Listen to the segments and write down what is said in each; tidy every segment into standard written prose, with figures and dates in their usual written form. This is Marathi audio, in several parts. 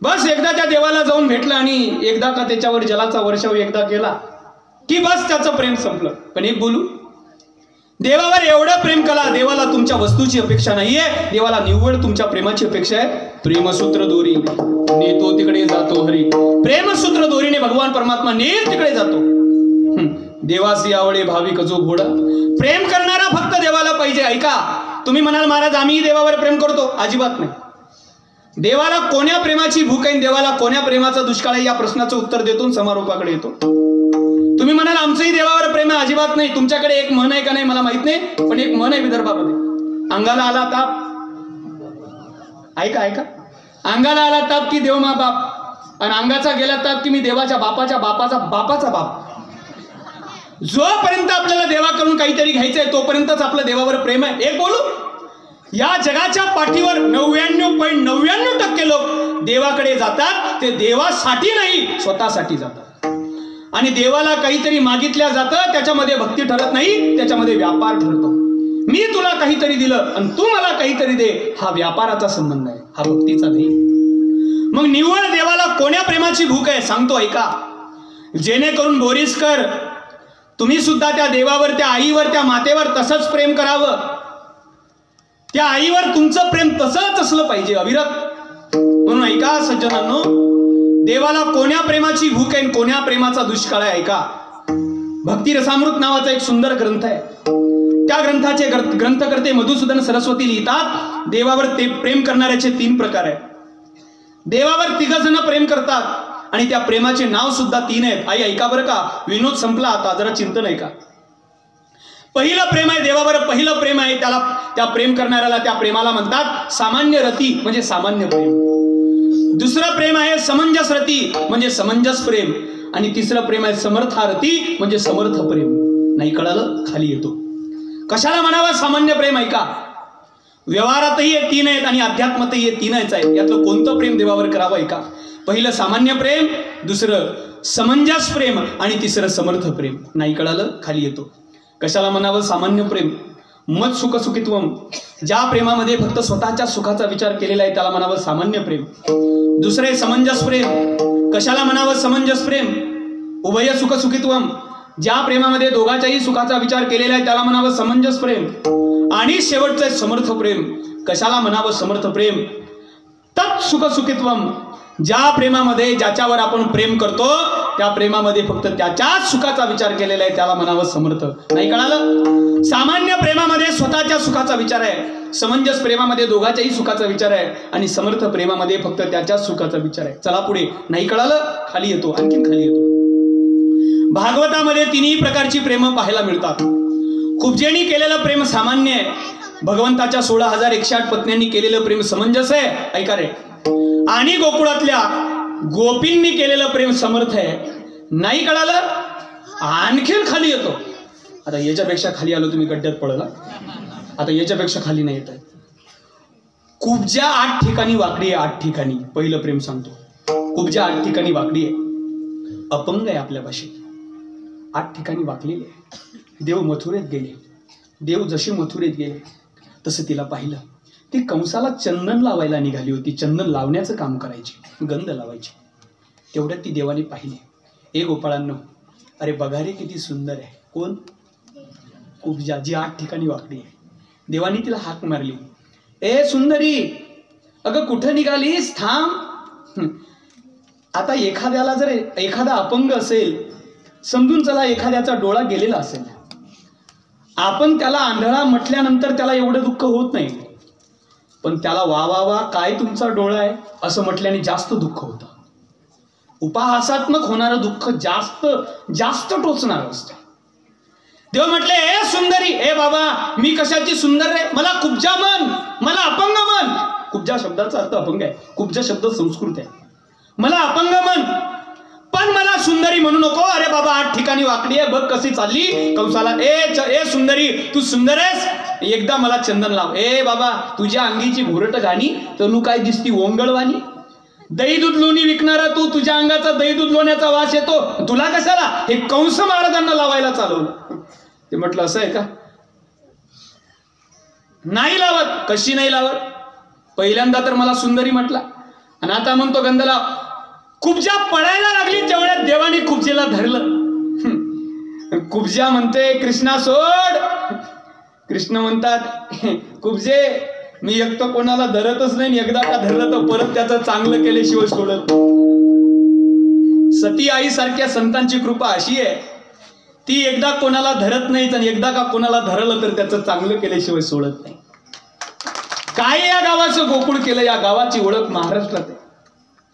बस एकदा त्या देवाला जाऊन भेटलं आणि एकदा का त्याच्यावर जलाचा वर्षाव एकदा केला की बस त्याचं प्रेम संपलं. पण एक बोलू, देवावर एवढं प्रेम करा, देवाला तुमच्या वस्तूची अपेक्षा नाहीये, देवाला निव्वळ तुमच्या प्रेमाची अपेक्षा आहे. प्रेमसूत्र दोरी नेतो तिकडे जातो हरी. प्रेमसूत्र दोरीने भगवान परमात्मा नेत तिकडे जातो. देवासी आवडे भाविक जो घोडा. प्रेम करणारा फक्त देवाला पाहिजे. ऐका, तुम्ही म्हणाल महाराज आम्ही देवावर प्रेम करतो. अजिबात नाही. देवाला कोण्या प्रेमाची भूक आहे, देवाला कोण्या प्रेमाचा दुष्काळ आहे, या प्रश्नाचं उत्तर देतो समारोपाकडे येतो. तुम्ही म्हणाल आमचंही देवावर प्रेम आहे. अजिबात नाही. तुमच्याकडे एक म्हण आहे का नाही मला माहित नाही, पण एक म्हण आहे विदर्भामध्ये, अंगाला आला ताप. ऐका ऐका, अंगाला आला ताप की देव मा बाप, आणि अंगाचा गेला ताप की मी देवाच्या बापाच्या बापाचा बापाचा बाप. जोपर्यंत आपल्याला देवाकडून काहीतरी घ्यायचंय तोपर्यंतच आपलं देवावर प्रेम आहे. एक बोलू, या जगाच्या पाठीवर 99.99% लोक देवाकडे जातात ते देवासाठी नाही, स्वतःसाठी जातात. आणि देवाला काहीतरी मागितल्या जातं, त्याच्यामध्ये भक्ती ठरत नाही, त्याच्यामध्ये व्यापार ठरतो. मी तुला काहीतरी दिलं आणि तू मला काहीतरी दे, हा व्यापाराचा संबंध आहे, हा भक्तीचा नाही. मग निव्वळ देवाला कोण्या प्रेमाची भूक आहे सांगतो ऐका. जेणेकरून बोरीसकर तुम्ही सुद्धा त्या देवावर, त्या आईवर, त्या मातेवर तसंच प्रेम करावं. त्या आईवर तुमचं प्रेम तसंच असलं पाहिजे, अविरत. म्हणून ऐका सज्जनांनो, देवाला कोण्या प्रेमाची भूक आहे, कोण्या प्रेमाचा दुष्काळ आहे. ऐका, भक्ती रसामृत नावाचा एक सुंदर ग्रंथ आहे. त्या ग्रंथाचे ग्रंथकर्ते मधुसूदन सरस्वती लिहितात, देवावर ते प्रेम करणाऱ्याचे 3 प्रकार आहेत. देवावर 3 जण प्रेम करतात आणि त्या प्रेमाचे नाव सुद्धा 3 आहेत. आई ऐका बरं का, विनोद संपला आता, जरा चिंतन ऐका. पहिलं प्रेम आहे देवावर, पहिलं प्रेम आहे त्याला, त्या प्रेम करणाऱ्याला, त्या प्रेमाला म्हणतात सामान्य रती, म्हणजे सामान्य प्रेम. दुसरं प्रेम आहे समंजस रती, म्हणजे समंजस प्रेम. आणि तिसरं प्रेम आहे समर्थारती, म्हणजे समर्थ प्रेम. नाही कळालं, खाली येतो. कशाला म्हणावं सामान्य प्रेम? ऐका, व्यवहारातही हे 3 आहेत आणि अध्यात्मातही हे 3 आहेत. यातलं कोणतं प्रेम देवावर करावं? ऐका, पहिलं सामान्य प्रेम, दुसरं समंजस प्रेम आणि तिसरं समर्थ प्रेम. नाही कळालं, खाली येतो. कशाला म्हणावं सामान्य प्रेम? मत सुख सुखित्वम, ज्या प्रेमामध्ये फक्त स्वतःच्या सुखाचा विचार केलेला आहे त्याला म्हणावं सामान्य प्रेम. दुसरे समंजस प्रेम. कशाला म्हणावं समंजस प्रेम? उभय सुख सुखित्वम, ज्या प्रेमामध्ये दोघांच्याही सुखाचा विचार केलेला आहे त्याला म्हणावं समंजस प्रेम. आणि शेवटचं समर्थ प्रेम. कशाला म्हणावं समर्थ प्रेम? तत् सुख सुखित्वम, ज्या प्रेमामध्ये ज्याच्यावर आपण प्रेम करतो त्या प्रेमामध्ये फक्त त्याच्याच सुखाचा विचार केलेला आहे त्याला म्हणावं समर्थ. नाही कळालं? सामान्य प्रेमामध्ये स्वतःच्या सुखाचा विचार आहे, समंजस प्रेमामध्ये दोघांच्याही सुखाचा विचार आहे आणि समर्थ प्रेमामध्ये फक्त त्याच्याच सुखाचा विचार आहे. चला पुढे. नाही कळालं, खाली येतो, आणखीन खाली येतो. भागवतामध्ये 3ही प्रकारची प्रेम पाहायला मिळतात. कुब्जेंनी केलेलं प्रेम सामान्य आहे, भगवंताच्या 16,108 पत्न्यांनी केलेलं प्रेम समंजस आहे. ऐका रे. आणि गोकुळातल्या गोपींनी केलेलं प्रेम समर्थ आहे. नाही कळालं, आणखीन खाली येतो. आता याच्यापेक्षा खाली आलो तुम्ही गड्ड्यात पडला. आता याच्यापेक्षा खाली नाही येत आहे. कुब्जा 8 ठिकाणी वाकडी आहे, 8 ठिकाणी. पहिलं प्रेम सांगतो, कुब्जा 8 ठिकाणी वाकडी आहे. अपंग आहे आपल्या भाषेत, 8 ठिकाणी वाकलेली आहे. देव मथुरेत गेले, देव जसे मथुरेत गेले तसं तिला पाहिलं. ती कंसाला चंदन लावायला निघाली होती, चंदन लावण्याचं काम करायची, गंध लावायची. तेवढ्यात ती देवाने पाहिली. ए गोपाळांनो, अरे बघा रे किती सुंदर आहे. कोण? कुब्जा, जी 8 ठिकाणी वाकडी आहे. देवानी तिला हाक मारली, ए सुंदरी, अगं कुठं निघालीस, थांब. आता एखाद्याला जर एखादा अपंग असेल, समजून चला एखाद्याचा डोळा गेलेला असेल, आपण त्याला आंधळा म्हटल्यानंतर त्याला एवढं दुःख होत नाही, पण त्याला वा वा वा काय तुमचा डोळा आहे असं म्हटल्याने जास्त दुःख होतं. उपहासात्मक होणारं दुःख जास्त जास्त टोचणार असतं. देव म्हटले, ए सुंदरी, ए बाबा, मी कशाची सुंदर रे, मला कुब्जा म्हण, मला अपंग म्हण. कुब्जा शब्दाचा अर्थ अपंग आहे, कुब्जा शब्द संस्कृत आहे. मला अपंग म्हण, पण मला सुंदरी म्हणू नको. अरे बाबा 8 ठिकाणी वाकडी आहे, बघ कशी चालली. कंसाला, ए सुंदरी, तू सुंदर आहेस, एकदा मला चंदन लाव. ए बाबा, तुझ्या अंगीची घोरट घाणी तनु काय दिसती ओंगळवाणी. दही दूध लोणी विकणारा तू, तुझ्या अंगाचा दही दूध लोण्याचा वास येतो, तुला कशाला हे कंस महाराजांना लावायला चालवलं. ते म्हटलं असं आहे का? नाही लावत. कशी नाही लावत? पहिल्यांदा तर मला सुंदरी म्हटला, आणि आता म्हणतो गंधला, कुब्जा पळायला लागली तेवढ्यात देवाने कुब्जेला धरलं. कुब्जा म्हणते कृष्णा सोड. कृष्ण म्हणतात, कुब्जे मी एकटं कोणाला धरतच नाही, एकदा का धरलं तर परत त्याचं चांगलं केल्याशिवाय सोडत. सती आई सारख्या संतांची कृपा अशी आहे, ती एकदा कोणाला धरत नाहीत आणि एकदा का कोणाला धरलं तर त्याचं चांगलं केल्याशिवाय सोडत नाही. काय या गावाचं गोकुळ केलं, या गावाची ओळख महाराष्ट्रात आहे.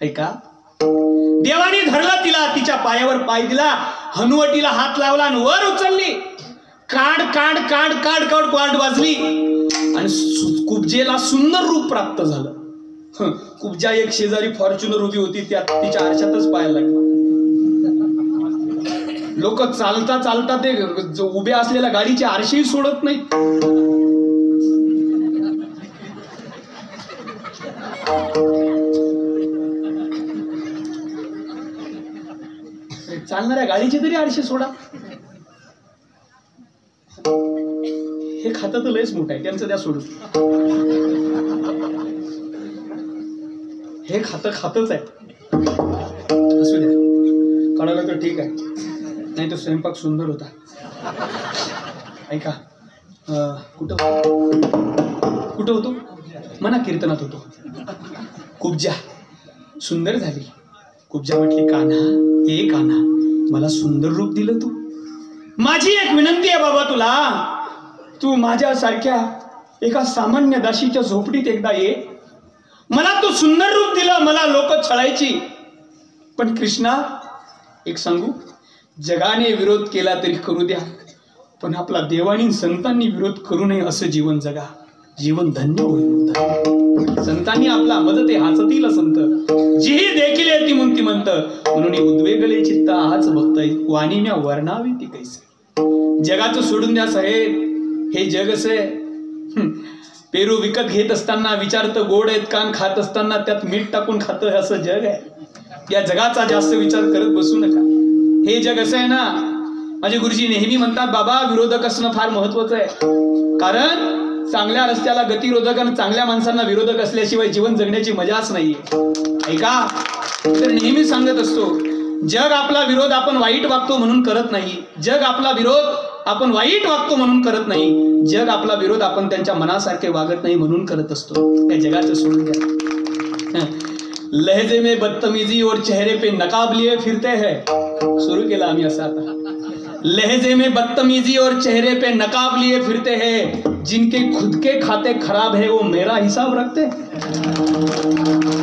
ऐका, देवाने धरलं तिला, तिच्या पायावर पाय दिला, हनुवटीला हात लावला आणि वर उचलली. काढ काढ काढ काढ काढ काढ वाजली आणि कुब्जेला सुंदर रूप प्राप्त झालं. कुब्जा एक शेजारी फॉर्च्युनर उभी होती, त्या तिच्या आरशातच पाहायला लागला. लोक चालता चालता ते उभ्या असलेल्या गाडीचे आरशेही सोडत नाहीत. चालणाऱ्या गाडीचे तरी आरशे सोडा. हे खातं तर लयच मोठं आहे, त्यांचं द्या सोडून. हे खातं खातच आहे, असू द्या, कळालं तर ठीक आहे, नाही तो स्वयंपाक सुंदर होता. ऐका, कुठं होतो म्हणा, कीर्तनात होतो. कुब्जा सुंदर झाली. कुब्जा म्हटली, कान्हा हे कान्हा, मला सुंदर रूप दिलं तू. माझी एक विनंती आहे बाबा तुला, तू माझ्यासारख्या एका सामान्य दासीच्या झोपडीत एकदा ये. मला तू सुंदर रूप दिलं, मला लोक छळायची, पण कृष्णा एक सांगू, जगाने विरोध केला तरी करू द्या, पण आपला देवानी संतांनी विरोध करू नये असं जीवन जगा, जीवन धन्य होईल. संतांनी आपला मदते हाचतील संत, जीही देखील ती म्हणती म्हणत, म्हणून उद्वेगले चित्त हाच भक्त वाणीम्या वर्णावी ती कैसे. जगाचं सोडून द्या साहेब, हे जग असे. पेरू विकत घेत असताना विचारतं गोड आहेत कान, खात असताना त्यात मीठ टाकून खातं, असं जग आहे. या जगाचा जास्त विचार करत बसू नका. हे जग असं आहे ना, माझे गुरुजी नेहमी म्हणतात, बाबा विरोधक असणं फार महत्वाचं आहे, कारण चांगल्या रस्त्याला गतिरोधक आणि चांगल्या माणसांना विरोधक असल्याशिवाय जीवन जगण्याची मजाच नाहीये. ऐका, तर नेहमी सांगत असतो, जग आपला विरोध आपण वाईट वागतो म्हणून करत नाही. जग आपला विरोध आपण वाईट वागतो म्हणून करत नाही. जग आपला विरोध आपण त्यांच्या मनासारखे वागत नाही म्हणून करत असतो. त्या जगाचं सोडून द्या. लहजे में बदतमीजी और चेहरे पे नकाब लिए फिरते हैं. सुरू केला आम्ही असं आता. लहजे में बदतमीजी और चेहरे पे नकाब लिए फिरते हैं, जिनके खुद के खाते खराब है वो मेरा हिसाब रखते.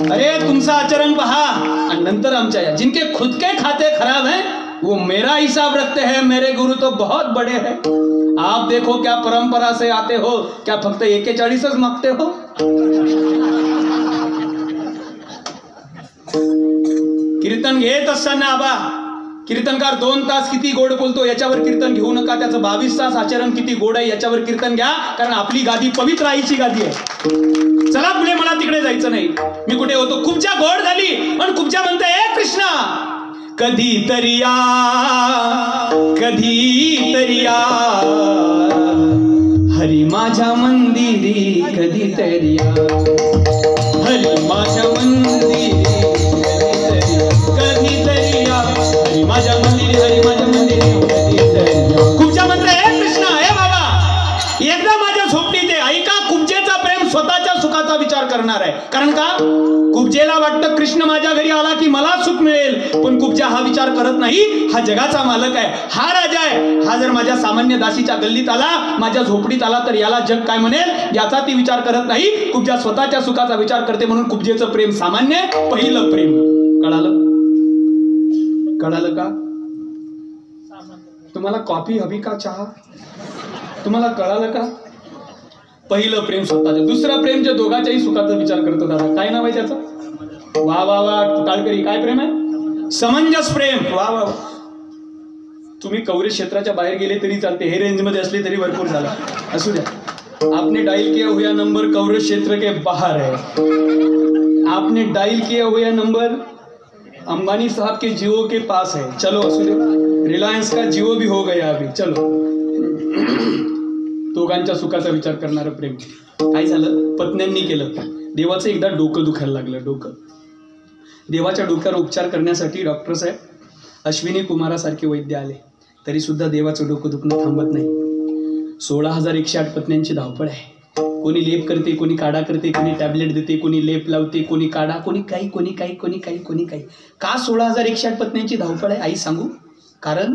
अरे तुमचं आचरण पहा आणि नंतर आमच्या, जिनके खुद के खाते खराब है वो मेरा हिसाब रखते हैं. मेरे गुरु तो बहुत बड़े हैं. आप देखो क्या परंपरा से आते हो, क्या फक्त 41च मागते हो. कीर्तन घेत असताना आबा, कीर्तनकार 2 तास किती गोड बोलतो याच्यावर कीर्तन घेऊ नका, त्याचं 22 तास आचरण किती गोड आहे याच्यावर कीर्तन घ्या, कारण आपली गादी पवित्र आईची गादी आहे. चला पुढे, मला तिकडे जायचं नाही. मी कुठे होतो, कुब्जा गोड झाली पण कुब्जा म्हणते, ए कृष्णा कधी तरी या, कधी तरी या, हरी माझ्या मंदिरी कधी तरी या, हरी माझ्या मंदिरी कधी तरी या, हरी माझ्या मंदिरी, हरी माझ्या मंदिरी कधी तरी या. कुब्जा म्हणते, ए कृष्णा, ए बाबा, एकदा माझ्या झोपडीत आहे. ऐका, कुब्जेचा प्रेम स्वतःच्या सुखाचा विचार करणार आहे. कारण का, कुब्जेला वाटतं कृष्ण माझ्या घरी आला की मला सुख मिळेल, पण कुब्जा हा विचार करत नाही. हा जगाचा मालक आहे, हा राजा आहे. हा जर माझ्या सामान्य दासीच्या गल्लीत आला, माझ्या झोपडीत आला, तर याला जग काय म्हणेल याचा ती विचार करत नाही. कुब्जा स्वतःच्या सुखाचा विचार करते, म्हणून कुब्जेचं प्रेम सामान्य, पहिलं प्रेम. कळालं? कळालं का? तुम्हाला कॉफी हवी का, चहा? तुम्हाला कळालं का? पहिलं प्रेम स्वतःचं. दुसरं प्रेम जे दोघांच्याही सुखाचा विचार करतो. दादा काय नाव आहे त्याचं? वा वा वा टाळकरी. काय प्रेम आहे? समंजस प्रेम. वा वा. तुम्ही कवरेज क्षेत्राच्या बाहेर गेले तरी चालते, हे रेंज मध्ये असले तरी भरपूर झाला. असू द्या. आपने डायल किया हुआ नंबर कवरेज क्षेत्र के बाहर है. आपने डायल किया हुआ नंबर अंबानी साहब के जियो के पास है. चलो असू दे. रिलायन्स का जियो भी हो गया अभी. चलो. दोघांच्या सुखाचा विचार करणारं प्रेम. काय झालं, पत्न्यांनी केलं, देवाचं एकदा डोकं दुखायला लागलं. डोकं देवाच्या डोक्यावर उपचार करण्यासाठी डॉक्टर साहेब अश्विनी कुमारासारखे वैद्य आले, तरी सुद्धा देवाचं डोकं दुखणं थांबत नाही. 16,108 पत्न्यांची धावपळ आहे. कोणी लेप करते, कोणी काढा करते, कोणी टॅबलेट देते, कोणी लेप लावते, कोणी काढा, कोणी काही. का 16,108 पत्न्यांची धावपळ आहे आई सांगू? कारण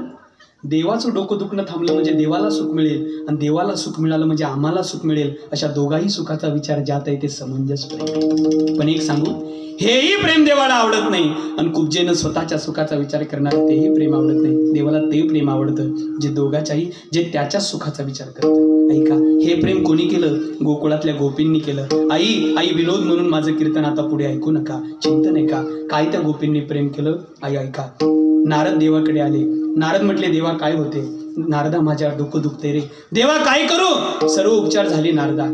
देवाचं डोकं दुखणं थांबलं म्हणजे देवाला सुख मिळेल, आणि देवाला सुख मिळालं म्हणजे आम्हाला सुख मिळेल. अशा दोघाही सुखाचा विचार ज्यात आहे ते समंजस प्रेम. पण एक सांगू, हेही प्रेम देवाला आवडत नाही, आणि कुब्जेनं स्वतःच्या सुखाचा विचार करणार तेही प्रेम आवडत नाही. देवाला ते प्रेम आवडतं जे दोघाच्याही, जे त्याच्या सुखाचा विचार करतं. ऐका, हे प्रेम कोणी केलं? गोकुळातल्या गोपींनी केलं. आई विनोद म्हणून माझं कीर्तन आता पुढे ऐकू नका, चिंतन ऐका. काय त्या गोपींनी प्रेम केलं? आई ऐका. नारद देवाकडे आले. नारद म्हटले, देवा काय होते? नारदा, माझ्या डोकं दुखते रे. देवा काय करू? सर्व उपचार झाले नारदा.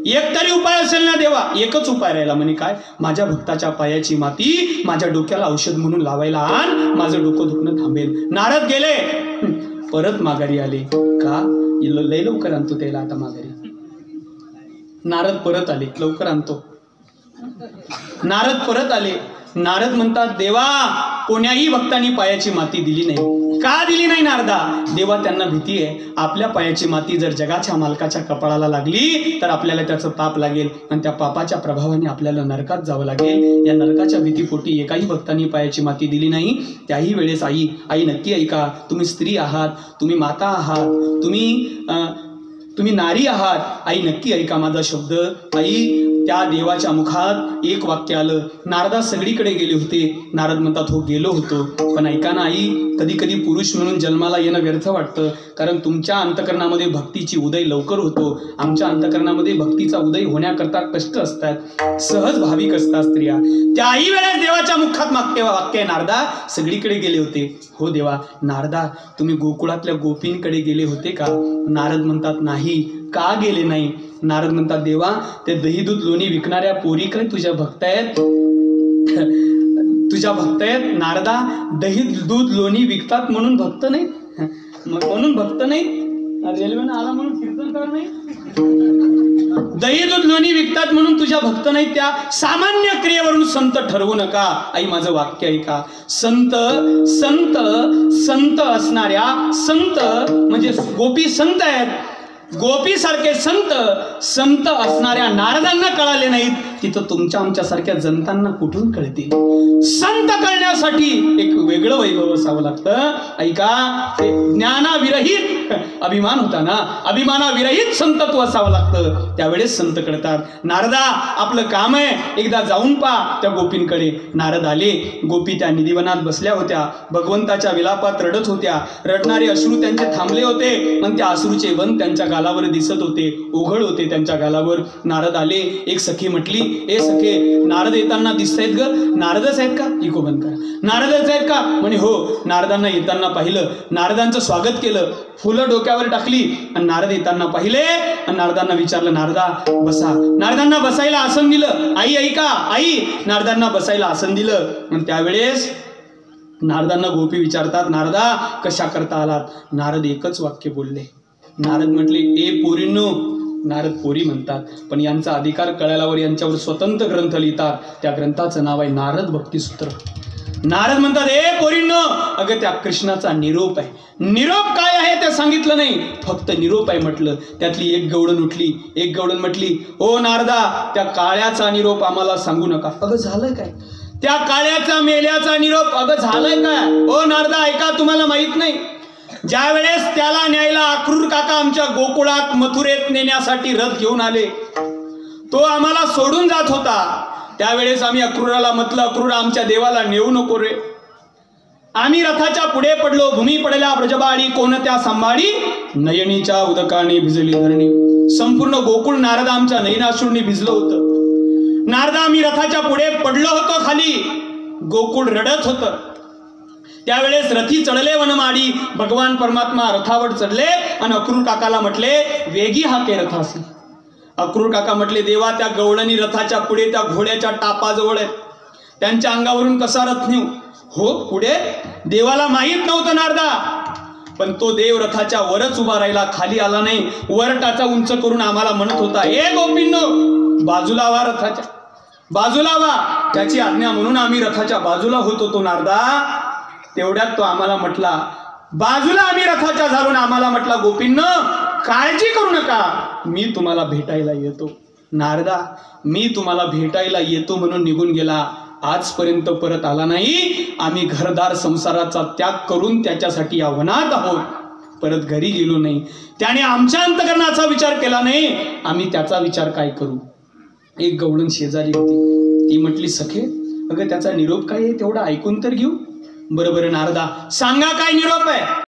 एक तरी उपाय असेल ना देवा? एकच उपाय राहिला. म्हणे काय? माझ्या भक्ताच्या पायाची माती माझ्या डोक्याला औषध म्हणून लावायला आण, माझं डोकं दुखणं थांबेल. नारद गेले, परत माघारी आले. का? लय लवकर आणतो त्याला आता माघारी. नारद परत आले, लवकर आणतो. नारद परत आले. नारद म्हणतात, देवा कोण्याही भक्तांनी पायाची माती दिली नाही. का दिली नाही नारदा? देवा त्यांना भीती आहे, आपल्या पायाची माती जर जगाच्या मालकाच्या कपाळाला लागली तर आपल्याला त्याचं पाप लागेल, आणि त्या पापाच्या प्रभावाने आपल्याला नरकात जावं लागेल. या नरकाच्या भीतीपोटी एकाही भक्तांनी पायाची माती दिली नाही. त्याही वेळेस आई नक्की ऐका. तुम्ही स्त्री आहात, तुम्ही माता आहात, तुम्ही नारी आहात. आई नक्की ऐका माझा शब्द. आई, त्या देवाच्या मुखात एक वाक्य आलं. नारदा सगळीकडे गेले होते. नारद म्हणतात, हो गेलो होतो, पण ऐका ना आई, कधी कधी पुरुष म्हणून जन्माला येणं व्यर्थ वाटतं, कारण तुमच्या अंतकरणामध्ये भक्तीची उदय लवकर होतो. आमच्या अंतकरणामध्ये भक्तीचा उदय होण्याकरता कष्ट असतात, सहज भाविक असतात स्त्रिया. त्याही वेळेस देवाच्या मुखात वाक्य आहे, नारदा सगळीकडे गेले होते. हो देवा. नारदा, तुम्ही गोकुळातल्या गोपींकडे गेले होते का? नारद म्हणतात, नाही. का गेले नाही? नारद म्हणतात, देवा ते दही दूध लोणी विकणाऱ्या पोरीकडे तुझ्या भक्त आहेत. नारदा, दही दूध लोणी विकतात म्हणून भक्त नाही? म्हणून भक्त नाही? रेल्वेनं आला म्हणून कीर्तनकार नाही? दही दूध लोणी विकतात म्हणून तुझ्या भक्त नाही? त्या सामान्य क्रियेवरून संत ठरवू नका. आई माझं वाक्य ऐका. संत असणाऱ्या, संत म्हणजे गोपी संत आहेत, गोपी सारखे संत असणाऱ्या नारदांना कळाले नाहीत, तिथं तुमच्या आमच्यासारख्या जनतांना कुठून कळतील? संत करण्यासाठी एक वेगळं वैभव असावं लागतं. ऐका, ते ज्ञानाविरहित अभिमान होता ना, अभिमानाविरहित संतत्व असावं लागतं, त्यावेळेस संत कळतात. नारदा, आपलं काम आहे, एकदा जाऊन पहा त्या गोपींकडे. नारद आले. गोपी त्या निधिवनात बसल्या होत्या, भगवंताच्या विलापात रडत होत्या. रडणारे अश्रू त्यांचे थांबले होते, पण त्या अश्रूचे वन त्यांच्या गालावर दिसत होते, ओघळ होते त्यांच्या गालावर. नारद आले. एक सखी म्हटली, ए सखे, नारद येताना दिसतायत ग? नारदच आहेत का? इको बंद करा. नारदच आहेत का? म्हणे हो. नारदांना येताना पाहिलं, नारदांचं स्वागत केलं, फुलं डोक्यावर टाकली, आणि नारद येताना पाहिले, आणि नारदांना विचारलं, नारदा बसा. नारदांना बसायला आसन दिलं. आई ऐका, आई, नारदांना बसायला आसन दिलं. आणि त्यावेळेस नारदांना गोपी विचारतात, नारदा कशा करता आलात? नारद एकच वाक्य बोलले. नारद म्हटले, ए पोरींनो. नारद पोरी म्हणतात, पण यांचा अधिकार कळाल्यावर यांच्यावर स्वतंत्र ग्रंथ लिहितात. त्या ग्रंथाचं नाव आहे नारद भक्तिसूत्र. नारद म्हणतात, ए पोरींनो, अगं त्या कृष्णाचा निरोप आहे. निरोप काय आहे ते सांगितलं नाही, फक्त निरोप आहे म्हटलं. त्यातली एक गवळण उठली. एक गवळण म्हटली, ओ नारदा, त्या काळ्याचा निरोप आम्हाला सांगू नका. अगं झालं काय? त्या काळ्याचा मेल्याचा निरोप अगं झालंय काय? ओ नारदा ऐका, तुम्हाला माहित नाही, ज्या वेळेस त्याला न्यायला अक्रूर काका आमच्या गोकुळात मथुरेत नेण्यासाठी रथ घेऊन आले, तो आम्हाला सोडून जात होता. त्यावेळेस आम्ही अक्रूराला म्हटलं, अक्रूरा, आमच्या देवाला नेऊ नको रे. आम्ही रथाच्या पुढे पडलो. भूमी पडल्या ब्रजबाळी, कोणत्या सांभाळी, नयनीच्या उदकाने भिजली धरणी. संपूर्ण गोकुळ नारद आमच्या नयनाश्रूंनी भिजलं होतं. नारदा, आम्ही रथाच्या पुढे पडलो होतो खाली, गोकुळ रडत होतं. त्यावेळेस रथी चढले वनमाडी. भगवान परमात्मा रथावर चढले आणि अक्रूर काकाला म्हटले, वेगी हाके रथासी. अक्रूर काका म्हटले, देवा त्या गवळणी रथाच्या पुढे त्या घोड्याच्या टापाजवळ आहेत, त्यांच्या अंगावरून कसा रथ नेऊ? हो पुढे. देवाला माहीत नव्हतं नारदा, पण तो देव रथाच्या वरच उभा राहिला, खाली आला नाही. वर टाचा उंच करून आम्हाला म्हणत होता, ए गोपींनो, बाजूला व्हा रथाच्या, बाजूला व्हा, त्याची आज्ञा म्हणून आम्ही रथाच्या बाजूला होत होतो नारदा. तेवढ्यात तो आम्हाला म्हटला, बाजूला आम्ही रथाच्या झालो, आम्हाला म्हटला, गोपींनो काळजी करू नका, मी तुम्हाला भेटायला येतो. नारदा, मी तुम्हाला भेटायला येतो म्हणून निघून गेला, आजपर्यंत परत आला नाही. आम्ही घरदार संसाराचा त्याग करून त्याच्यासाठी आव्हानात आहोत, परत घरी गेलो नाही. त्याने आमच्या अंतकरणाचा विचार केला नाही, आम्ही त्याचा विचार काय करू. एक गवळण शेजारी होती, ती म्हटली, सखे अगं त्याचा निरोप काय आहे तेवढा ऐकून तर घेऊ. बरोबर नारदा, सांगा काय निरोप आहे.